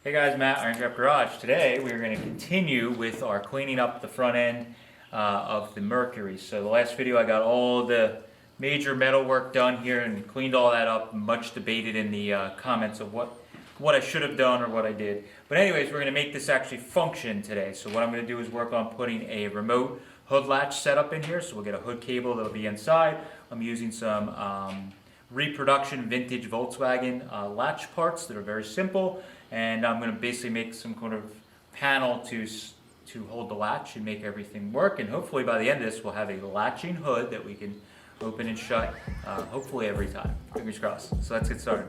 Hey guys, Matt, IronTrap Garage. Today we are going to continue with our cleaning up the front end of the Mercury. So the last video I got all the major metal work done here and cleaned all that up. Much debated in the comments of what I should have done or what I did. But anyways, we're going to make this actually function today. So what I'm going to do is work on putting a remote hood latch setup in here. So we'll get a hood cable that'll be inside. I'm using some reproduction vintage Volkswagen latch parts that are very simple, and I'm going to basically make some kind of panel to hold the latch and make everything work, and hopefully by the end of this we'll have a latching hood that we can open and shut hopefully every time. Fingers crossed. So let's get started.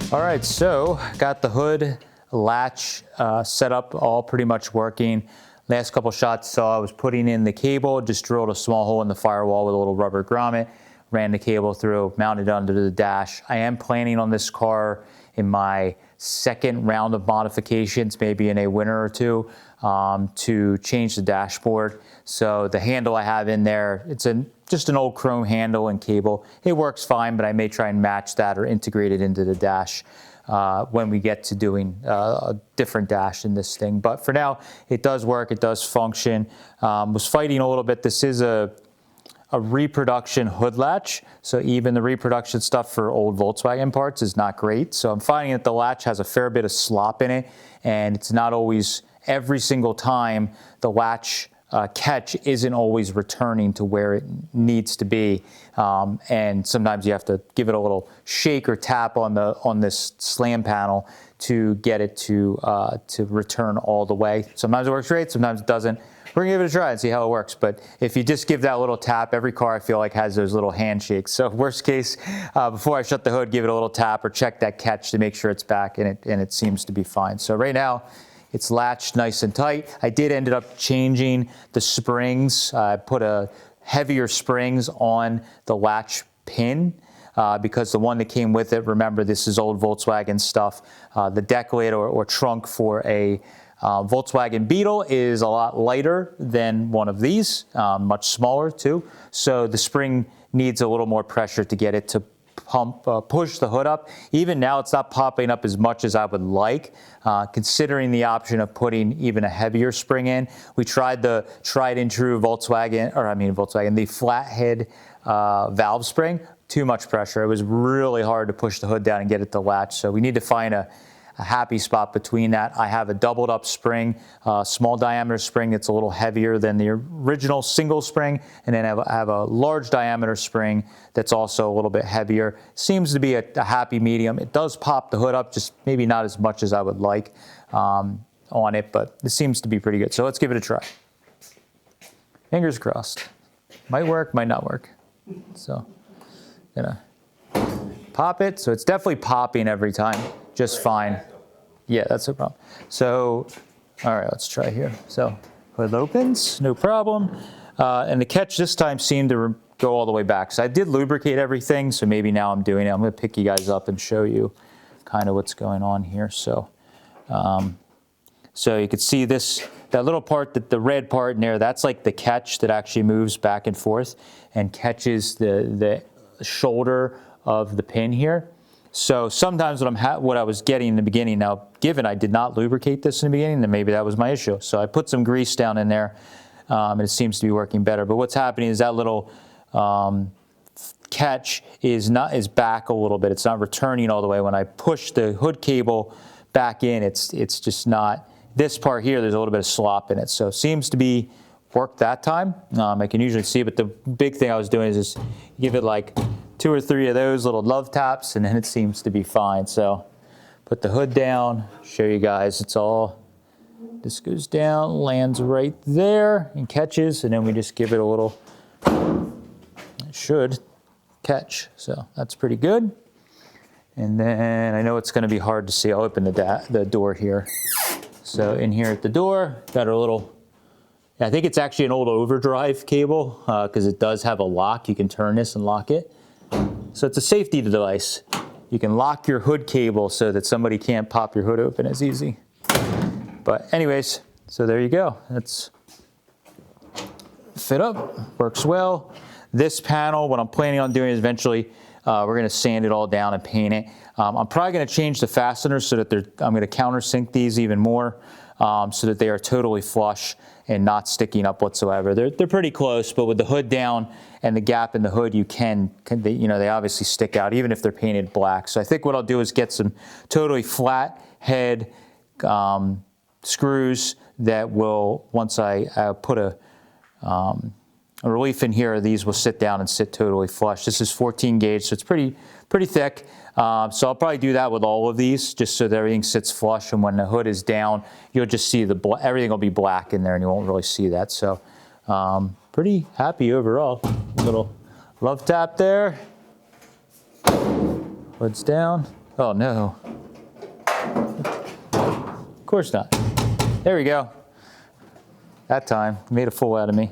All right, so got the hood latch set up, all pretty much working. Last couple shots, so I was putting in the cable, just drilled a small hole in the firewall with a little rubber grommet, ran the cable through, mounted under the dash. I am planning on this car in my second round of modifications, maybe in a winter or two, to change the dashboard. So the handle I have in there, it's just an old chrome handle and cable. It works fine, but I may try and match that or integrate it into the dash when we get to doing a different dash in this thing. But for now, it does work, it does function. Was fighting a little bit. This is a reproduction hood latch, so even the reproduction stuff for old Volkswagen parts is not great. So I'm finding that the latch has a fair bit of slop in it, and it's not always, every single time the latch catch isn't always returning to where it needs to be, and sometimes you have to give it a little shake or tap on this slam panel to get it to return all the way. Sometimes it works great, sometimes it doesn't. We're gonna give it a try and see how it works. But if you just give that little tap, every car I feel like has those little handshakes. So worst case, before I shut the hood, give it a little tap or check that catch to make sure it's back, and it seems to be fine. So right now, it's latched nice and tight. I did end up changing the springs. I put a heavier springs on the latch pin because the one that came with it, remember this is old Volkswagen stuff. The deck lid or trunk for a Volkswagen Beetle is a lot lighter than one of these, much smaller too. So the spring needs a little more pressure to get it to push the hood up. Even now it's not popping up as much as I would like, considering the option of putting even a heavier spring in. We tried the tried and true Volkswagen, the flathead valve spring. Too much pressure. It was really hard to push the hood down and get it to latch. So we need to find a happy spot between that. I have a doubled up spring, small diameter spring that's a little heavier than the original single spring, and then I have a large diameter spring that's also a little bit heavier. Seems to be a happy medium. It does pop the hood up, just maybe not as much as I would like on it, but it seems to be pretty good. So let's give it a try. Fingers crossed. Might work, might not work. So, gonna pop it. So it's definitely popping every time. Just fine. Yeah, that's no problem. So, all right, let's try here. So, hood opens, no problem. And the catch this time seemed to go all the way back. So I did lubricate everything, so maybe now I'm doing it. I'm gonna pick you guys up and show you kind of what's going on here. So, so you can see that little part, the red part in there, that's like the catch that actually moves back and forth and catches the shoulder of the pin here. So sometimes what I was getting in the beginning, now given I did not lubricate this in the beginning, then maybe that was my issue. So I put some grease down in there, and it seems to be working better. But what's happening is that little catch is back a little bit. It's not returning all the way. When I push the hood cable back in, it's just not. This part here, there's a little bit of slop in it. So it seems to be worked that time. I can usually see, but the big thing I was doing is just give it like 2 or 3 of those little love taps, and then it seems to be fine. So put the hood down, show you guys this goes down, lands right there and catches, and then we just give it a little, it should catch. So that's pretty good. And then I know it's gonna be hard to see. I'll open the door here. So in here at the door, got our little, I think it's actually an old overdrive cable because it does have a lock. You can turn this and lock it. So it's a safety device. You can lock your hood cable so that somebody can't pop your hood open as easy. But anyways, so there you go. That's fit up, works well. This panel, what I'm planning on doing is eventually we're gonna sand it all down and paint it. I'm probably gonna change the fasteners so that I'm gonna countersink these even more so that they are totally flush and not sticking up whatsoever. They're pretty close, but with the hood down and the gap in the hood, they obviously stick out even if they're painted black. So I think what I'll do is get some totally flat head screws that will, once I put a relief in here, these will sit down and sit totally flush. This is 14 gauge, so it's pretty thick. So I'll probably do that with all of these, just so that everything sits flush, and when the hood is down, you'll just see everything will be black in there, and you won't really see that. So pretty happy overall. A little love tap there. Hood's down. Oh no. Of course not. There we go. That time, made a fool out of me.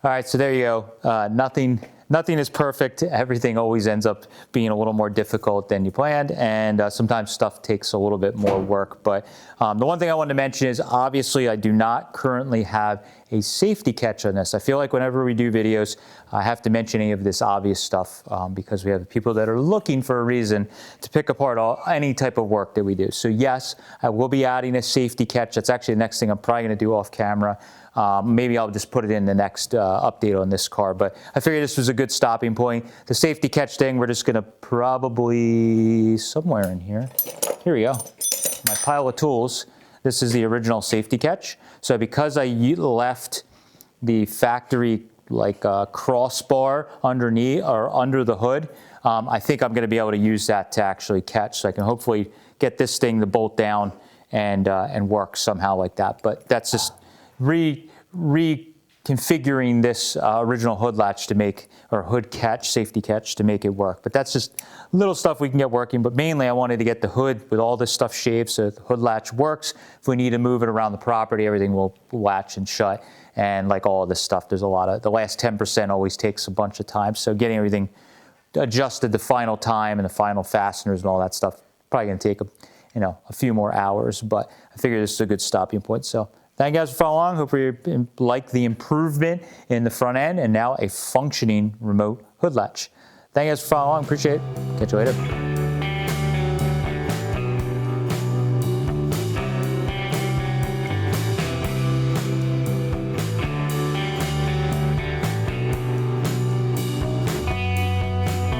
All right, so there you go. Nothing is perfect. Everything always ends up being a little more difficult than you planned, and sometimes stuff takes a little bit more work. But the one thing I wanted to mention is, obviously, I do not currently have a safety catch on this. I feel like whenever we do videos, I have to mention any of this obvious stuff because we have people that are looking for a reason to pick apart any type of work that we do. So yes, I will be adding a safety catch. That's actually the next thing I'm probably going to do off camera. Maybe I'll just put it in the next update on this car, but I figured this was a good stopping point. The safety catch thing, we're just gonna probably, somewhere in here, here we go, my pile of tools. This is the original safety catch. So because I left the factory like crossbar underneath or under the hood, I think I'm gonna be able to use that to actually catch. So I can hopefully get this thing to bolt down and work somehow like that. But that's just reconfiguring this original hood latch to make, or hood catch, safety catch to make it work. But that's just little stuff we can get working. But mainly I wanted to get the hood with all this stuff shaped so the hood latch works. If we need to move it around the property, everything will latch and shut. And like all of this stuff, there's a lot of, the last 10% always takes a bunch of time. So getting everything adjusted, the final time and the final fasteners and all that stuff, probably gonna take a few more hours. But I figure this is a good stopping point. So thank you guys for following along. Hope you like the improvement in the front end and now a functioning remote hood latch. Thank you guys for following along. Appreciate it. Catch you later.